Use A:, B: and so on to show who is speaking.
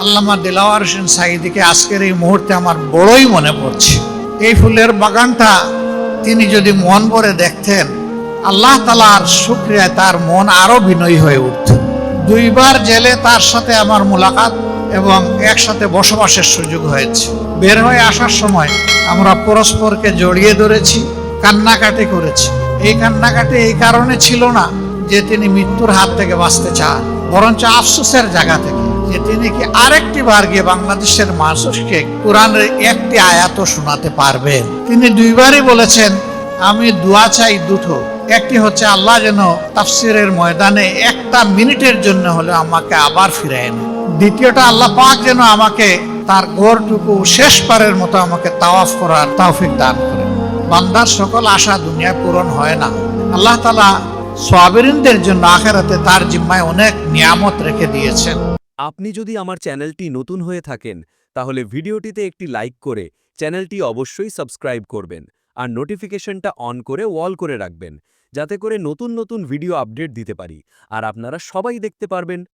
A: আল্লামা দিলাওয়ার হোসেন সাঈদীকে আজকের এই মুহূর্তে আমার বড়ই মনে পড়ছে। এই ফুলের বাগানটা তিনি যদি মন ভরে দেখতেন, আল্লাহ তাআলার শুকরিয়ায় তার মন আরো বিনয়ী হয়ে উঠত। দুইবার জেলে তার সাথে আমার মোলাকাত এবং একসাথে বসবাসের সুযোগ হয়েছে। বের হয়ে আসার সময় আমরা পরস্পরকে জড়িয়ে ধরেছি, কান্নাকাটি করেছি। এই কান্নাকাটি এই কারণে ছিল না যে তিনি মৃত্যুর হাত থেকে বাঁচতে চান, বরঞ্চ আফসোসের জায়গা থেকে যে তিনি কি আরেকটি বার গিয়ে বাংলাদেশের মানুষকে কোরআনের একটি আয়াতও শোনাতে পারবেন। তিনি দুইবারই বলেছেন, আমি দোয়া চাই দুটো, একটি হচ্ছে আল্লাহ যেন তাফসিরের ময়দানে একটা মিনিটের জন্য হলে আমাকে আবার ফিরায় নেন। দ্বিতীয়টা, আল্লাহ পাক যেন আমাকে তার ঘরটুকু শেষবারের মতো আমাকে তাওয়াফ করার তৌফিক দান করেন। বান্দার সকল আশা দুনিয়া পূরণ হয় না। আল্লাহ তাআলা সাবিরিনদের জন্য আখিরাতে তার জিম্মায় অনেক নিয়ামত রেখে দিয়েছেন।
B: আপনি যদি আমার চ্যানেলটি নতুন হয়ে থাকেন তাহলে ভিডিওটিতে একটি লাইক করে চ্যানেলটি অবশ্যই সাবস্ক্রাইব করবেন আর নোটিফিকেশনটা অন করে ওয়াল করে রাখবেন, যাতে করে নতুন নতুন ভিডিও আপডেট দিতে পারি আর আপনারা সবাই দেখতে পারবেন।